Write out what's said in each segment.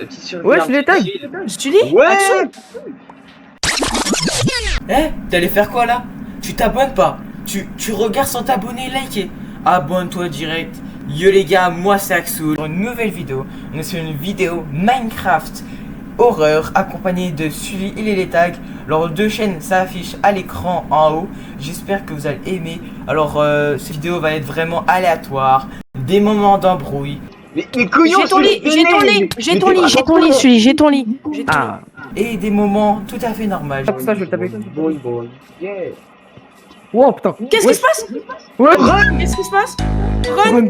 Petite survie. Ouais, je les tag. Sully? Ouais. Axel? Eh, t'allais faire quoi là? Tu t'abonnes pas? Tu regardes sans t'abonner et liker. Abonne-toi direct. Yo les gars, moi c'est Axel. Pour une nouvelle vidéo, on est sur une vidéo Minecraft horreur accompagnée de Sully et les tags. Alors deux chaînes s'affichent à l'écran en haut. J'espère que vous allez aimer. Alors cette vidéo va être vraiment aléatoire. Des moments d'embrouille. Mais couillon, J'ai ton lit, Sully, j'ai ton lit. Ah, Et des moments tout à fait normaux. pour ça, je vais le taper. Boy, boy. Yeah. Wow, putain. Qu'est-ce qui se passe? Ouais. Qu'est-ce qui se passe? Run!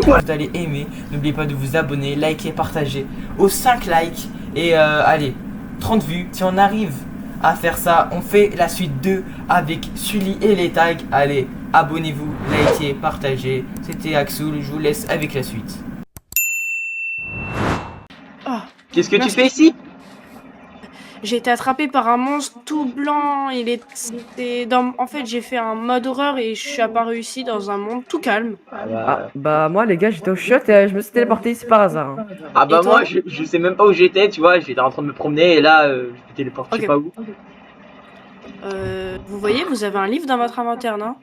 Vous allez aimer, n'oubliez pas de vous abonner, liker, partager aux 5 likes et allez, 30 vues. Si on arrive à faire ça, on fait la suite 2 avec Sully et les tags. Allez, abonnez-vous, likez, partagez. C'était Axel, je vous laisse avec la suite. Ah, Qu'est-ce que tu Merci. fais ici? j'ai été attrapé par un monstre tout blanc. En fait, j'ai fait un mode horreur et je suis apparu ici dans un monde tout calme. Ah, bah, moi, les gars, j'étais au shot et je me suis téléporté ici par hasard. Hein. Ah bah Et toi? moi je sais même pas où j'étais, tu vois, j'étais en train de me promener et là je me téléporte je sais Ok. pas où. Vous voyez, vous avez un livre dans votre inventaire, non?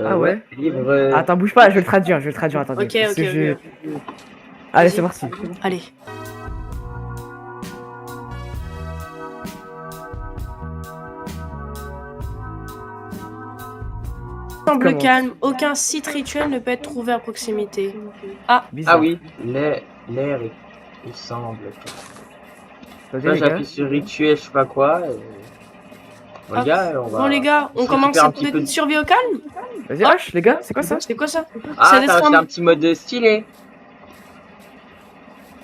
Ah ouais. Livre. Attends, bouge pas, je vais le traduire, attendez. Ok, parce ok, que je- ok. Allez, Vas-y. c'est parti. Allez. Semble Commence. calme, aucun site rituel ne peut être trouvé à proximité. Bizarre. Ah oui, l'air il semble. Vas-y, Là les gars. j'appuie sur rituel, je sais pas quoi. Bon, les Hop. gars, on va. Bon les gars, on se commence récupère un cette petit peu petite de- survie au calme? Vas-y, rush, les gars, c'est quoi ça? C'est quoi ça? Ah, Ça laisse c'est un- un petit mode stylé,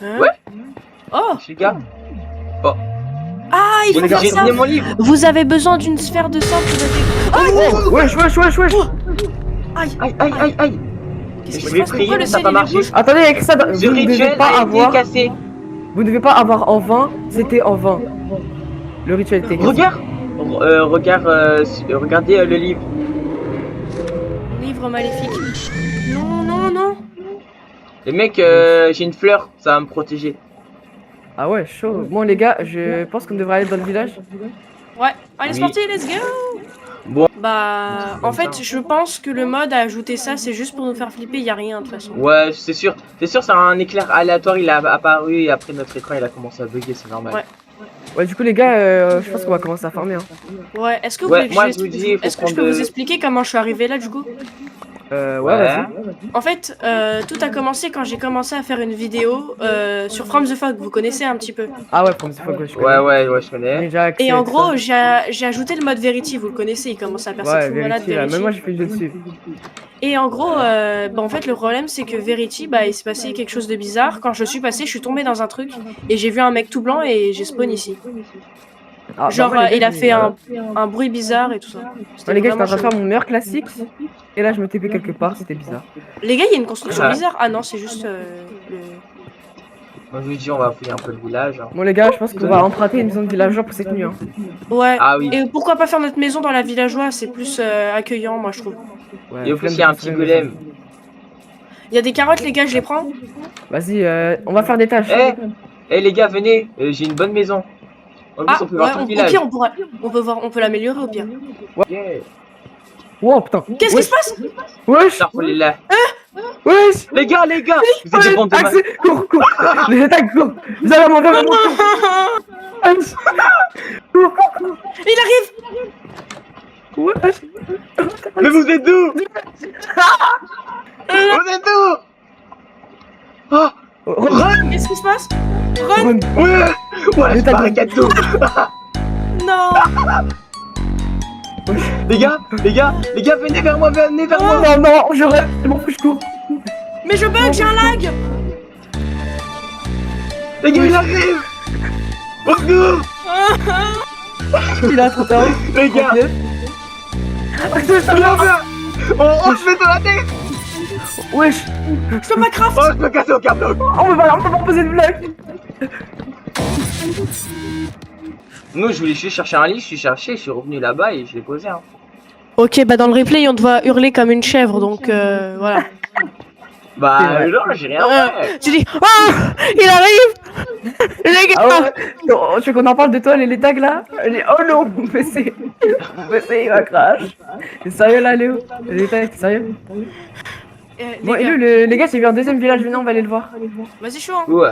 Hein? Ouais. Oh! les gars. Ah, il Bon, faut les gars, faire j'ai ça! signé mon livre. Vous avez besoin d'une sphère de sang pour détecter. Wesh. Aïe! Aïe, aïe, aïe, aïe. Qu'est-ce qui Je se vais passe? prier, Pourquoi mais le ça a ciel pas il est marché. rouge? Attendez, avec ça, Ce vous ne devez rituel pas a été avoir. cassé. Vous ne devez pas avoir en vain, c'était en vain. Le rituel était cassé. Regarde. Regardez le livre. Livre maléfique. Non, non, non! Les mecs, j'ai une fleur, ça va me protéger. Ah ouais, chaud. Bon, les gars, je pense qu'on devrait aller dans le village. Ouais, allez, c'est Oui. parti, let's go! Bon. Bah, en fait, je pense que le mode a ajouté ça, c'est juste pour nous faire flipper, y a rien de toute façon. Ouais, c'est sûr, c'est un éclair aléatoire, il a apparu et après notre écran il a commencé à bugger, c'est normal. Ouais. Ouais, du coup, les gars, je pense qu'on va commencer à farmer. Hein. Ouais, est-ce que vous Ouais, voulez que moi, je je vous vous dis, il faut est-ce que je peux prendre vous de- expliquer comment je suis arrivé là du coup? Ouais, Ouais. vas-y. En fait, tout a commencé quand j'ai commencé à faire une vidéo sur From the Fog, vous connaissez un petit peu. Ah ouais, comme ça, faut que je Ouais, je connais. Déjà accès Et en avec gros, ça. j'ai ajouté le mode Verity, vous le connaissez, il commence à percer Ouais, tout malade vérité, là. Verity. Même moi, j'ai fait le jeu dessus. Et en gros, en fait, le problème c'est que Verity, bah, il s'est passé quelque chose de bizarre. Quand je suis passé, je suis tombé dans un truc et j'ai vu un mec tout blanc et j'ai spawn ici. Ah, Genre, bah, moi, les il gars, a fait un bruit bizarre et tout ça. Ouais, les gars, j'étais en train de vraiment faire mon meilleur classique. Et là, je me TP quelque part, c'était bizarre. chelou. Les gars, il y a une construction Ah. bizarre. Ah non, c'est juste le... Moi je vous dis, on va fouiller un peu le village. Hein. Bon, les gars, je pense qu'on va emprunter une maison de villageois pour cette nuit. Hein. Ouais. Ah oui. Et pourquoi pas faire notre maison dans la villageoise, c'est plus accueillant, moi je trouve. Ouais, Et en plus, flemme il y a de un petit construire une golem. maison. Il y a des carottes, les gars, je les prends. Vas-y, on va faire des tâches. Eh les gars, venez, j'ai une bonne maison. En plus, Ah, on peut voir tout au le village. pire, on peut l'améliorer au pire. Yeah. Wow, putain. Qu'est-ce qui se passe? Wesh. Ça, faut les là. Wesh. Les gars, vous êtes des bons de Axel, cours. Les attaques, cours. Viens là, mon gars, Wesh. Cours. Il arrive! Wesh. Mais vous êtes d'où? Vous êtes d'où? Oh, Run. Qu'est-ce qui se passe? Run! Run. ouais. Ouais, Les je tags. barricade tout. Non! Les gars, venez vers moi, venez vers moi. Non, non, je rêve. Je m'en fous, je cours. Mais je bug, j'ai un lag! Les gars, il arrive. Au secours. Il a trop tard. Les gars, Axel, ça vient. on se met dans la tête. Wesh. Je peux pas craft! Oh, je me casse aucun bloc. On peut pas poser de blague. Nous, je voulais juste chercher un lit, je suis revenu là-bas et je l'ai posé. Hein. Ok, bah dans le replay, on doit hurler comme une chèvre, donc voilà. Bah, C'est vrai. non, j'ai rien fait. Tu dis, oh! Il arrive! Les gars, Ah ouais, tu veux qu'on en parle de toi, les tags là? Oh non, PC, il va crash. T'es sérieux là, Léo? Les tags, t'es sérieux? Bon, et les gars, lui, les gars, j'ai vu un deuxième village, venez, on va aller le voir. vas-y chaud. Hein. Ouais.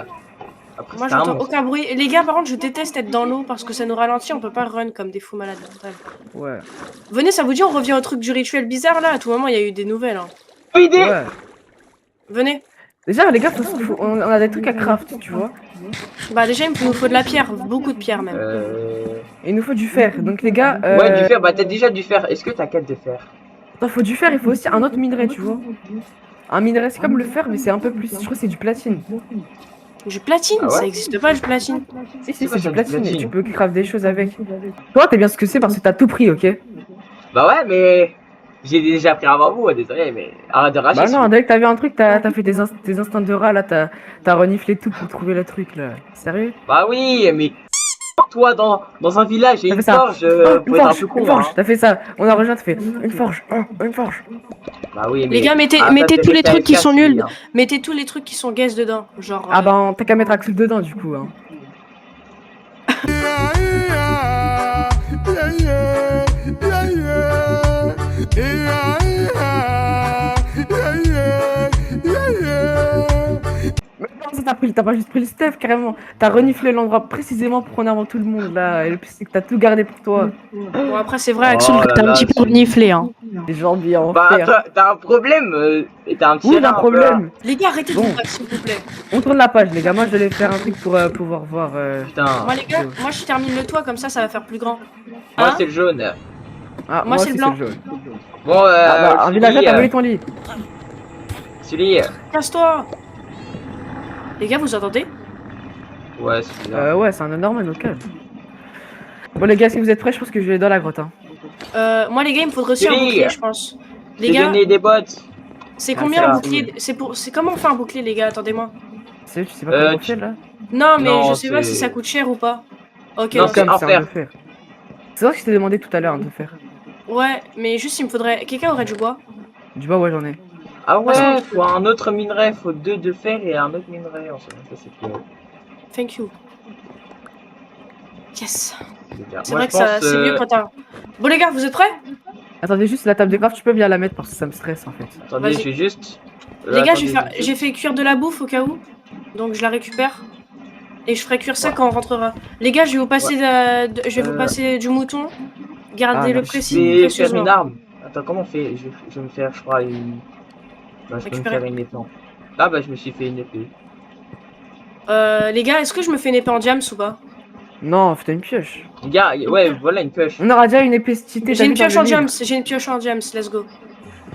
Après, Moi c'était un j'entends monstre. aucun bruit. Et les gars, par contre, je déteste être dans l'eau parce que ça nous ralentit, on peut pas run comme des fous malades. Bref. Ouais, Venez, ça vous dit, on revient au truc du rituel bizarre là. À tout moment, il y a eu des nouvelles. Hein. Bonne idée. ouais. Venez. Déjà, les gars, on a des trucs à craft, tu vois. Bah, déjà, il nous faut de la pierre, beaucoup de pierre même. Et il nous faut du fer. Donc, les gars, Ouais, du fer, bah t'as déjà du fer. Est-ce que t'as 4 de fer? attends, faut du fer, il faut aussi un autre minerai, tu vois. Un minerai, c'est comme le fer, mais c'est un peu plus. Je crois que c'est du platine. Du platine, Ah ouais ça existe pas du platine. Si, C'est c'est quoi, du ça, du platine et platine tu peux craft des choses avec. Toi, t'es bien ce que c'est parce que t'as tout pris, ok? Bah ouais, mais j'ai déjà pris avant vous, désolé, mais arrête de racher. Bah non, dès que t'as vu un truc, t'as fait tes instincts de rat là, t'as reniflé tout pour trouver le truc là. Sérieux? Bah oui, mais toi dans un village et T'as une fait ça. forge, Une faut être un forge, peu une con, hein. forge, t'as fait ça. On a rejoint, t'as fait une forge, une forge. Bah oui, mais Les gars, mettez ah, mettez ça, tous les c'est trucs qui sont efficace, nuls. hein. Mettez tous les trucs qui sont gaze dedans. Genre. Ah bah, t'as qu'à mettre Axel dedans du coup. Hein. Mais comment ça t'as pas juste pris le stuff carrément. T'as reniflé l'endroit précisément pour qu'on ait avant tout le monde là. Et le plus c'est que t'as tout gardé pour toi. Bon, après, c'est vrai, Oh Axel, que là t'as un là, petit peu c'est- reniflé. Hein. Les gens bien en Bah fer. t'as un problème, et t'as un petit Oui, rein un un peu, problème. Les gars, arrêtez de Bon. vous battre, s'il vous plaît. On tourne la page les gars. Moi je vais faire un truc pour pouvoir voir. Putain, Moi, les gars, moi, je termine le toit, comme ça va faire plus grand. moi Hein c'est le jaune. Ah, Moi, c'est aussi, le blanc. jaune. Bon, Ah bah, un villageois, t'as volé ton lit. celui, Casse-toi. Les gars, vous entendez? ouais, celui-là. Ouais, c'est un énorme local. Bon les gars, si vous êtes prêts, je pense que je vais aller dans la grotte. Hein. Moi, les gars, il me faudrait aussi un Oui. bouclier, je pense. Les J'ai gars, donné des bottes. c'est Ah, combien ça un va. bouclier? C'est comment on fait un bouclier, les gars? Attendez-moi. Tu sais pas comment on tu- fait là? Non, mais Non, je sais pas c'est- si ça coûte cher ou pas. Ok, Non, ok. c'est Comme en c'est fer. un de fer. C'est vrai que je t'ai demandé tout à l'heure de faire. Ouais, mais juste, il me faudrait. Quelqu'un aurait du bois? Du bois, ouais, j'en ai. Ah ouais, Façon- faut un autre minerai, faut 2 de fer et un autre minerai. En fait, ça c'est clair. Thank you. Yes. C'est Moi, vrai je que ça, pense, c'est mieux quand t'as. Bon, les gars, vous êtes prêts? Attendez juste la table de craft, tu peux bien la mettre parce que ça me stresse en fait. Attendez, Vas-y. je vais juste. Les gars, attendez, j'ai fait cuire de la bouffe au cas où. Donc, je la récupère. Et je ferai cuire ça quand on rentrera. Les gars, je vais vous passer, je vais vous passer du mouton. Gardez-le merci. Je vais faire une précieusement. arme. Attends, comment on fait? Je vais me faire, je crois, une. Non, je peux me Récupérer. faire une épée. Ah bah, je me suis fait une épée. Les gars, est-ce que je me fais une épée en diams ou pas? Non, fais une pioche. Les gars, ouais, voilà une pioche. On aura déjà une épée citée. J'ai une pioche en diams, j'ai une pioche en diams, let's go.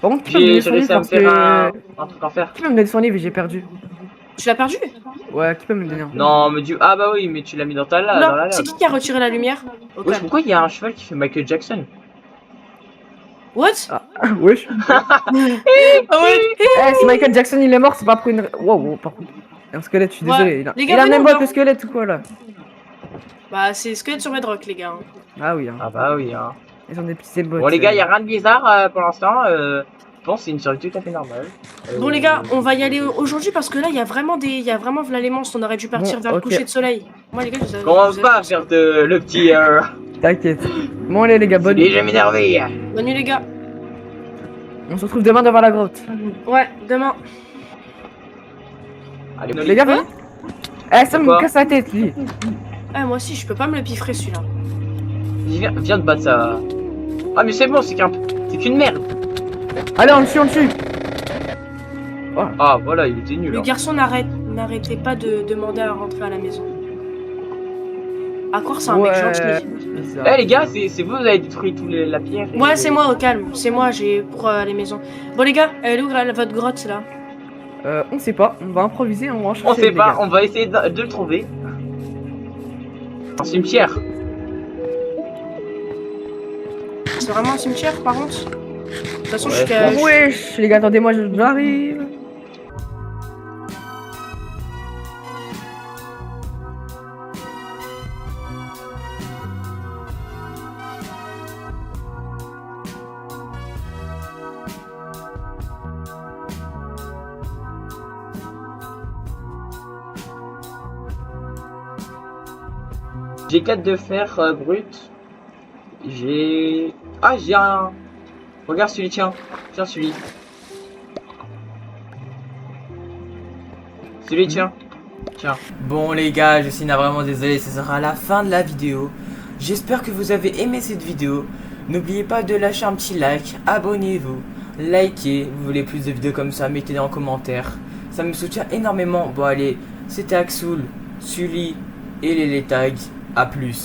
Par contre, tu peux me donner J'ai son réussi livre à me parce faire que. un truc en fer. Qui peut me donner son livre et j'ai perdu? Tu l'as perdu? Ouais, qui peut me le donner un? Non, mais du. Ah bah oui, mais tu l'as mis dans ta dans la Non, c'est lave. qui a retiré la lumière? Ok. Wesh, pourquoi il y a un cheval qui fait Michael Jackson? What? Wesh. Ah ouais. Eh, si Michael Jackson il est mort, c'est pas pour une. Wow, par contre. Un squelette, je suis Ouais. désolé. Les Il gars, a venez, même on pas va- que squelette ou quoi là? Bah, c'est squelette sur Bedrock, les gars. Ah oui, hein. Ah bah oui, hein. Ils ont des petits bottes. Bon, les gars, il y a rien de bizarre pour l'instant. Je pense que c'est une survie tout à fait normale. Bon, les gars, on va y aller aujourd'hui parce que là, il y a vraiment des. Il y a vraiment voilà les monstres. On aurait dû partir Bon, vers le ok. coucher de soleil. Moi, les gars, je vous Commence pas à faire le petit. T'inquiète. Bon, allez, les gars, bonne Et nuit. je vais m'énerver. Bonne nuit, les gars. On se retrouve demain devant la grotte. Ouais, demain. Allez, Les gars, venez. Eh, ça me Quoi casse la tête, lui. Ah, moi aussi, je peux pas me le piffrer celui-là. viens de battre ça. Ah, mais c'est bon, c'est qu'une merde. Allez, on le tue, on le tue. Ah, voilà, il était nul. Le hein. garçon n'arrêtait pas de demander à rentrer à la maison. À croire, c'est un mec gentil. Bizarre. Eh, les gars, c'est vous avez détruit la pierre. et- Ouais, c'est moi, au calme. C'est moi, j'ai pour les maisons. Bon, les gars, elle est où votre grotte là? On sait pas, on va improviser, on va en chercher. On sait les pas, gars. on va essayer de le trouver. Un cimetière. C'est vraiment un cimetière par contre? De toute façon, Ouais, je suis qu'à- Oh, wesh, les gars, attendez-moi, j'arrive. J'ai 4 de fer brut. J'ai... Ah, j'ai un... Regarde celui, tiens. Tiens, celui. Celui, tiens. Tiens. Bon les gars, je suis vraiment désolé, ce sera la fin de la vidéo. J'espère que vous avez aimé cette vidéo. N'oubliez pas de lâcher un petit like, abonnez-vous, likez. Vous voulez plus de vidéos comme ça, mettez-les en commentaire. Ça me soutient énormément. Bon allez, c'était Axoul, Sully et les tags. A plus.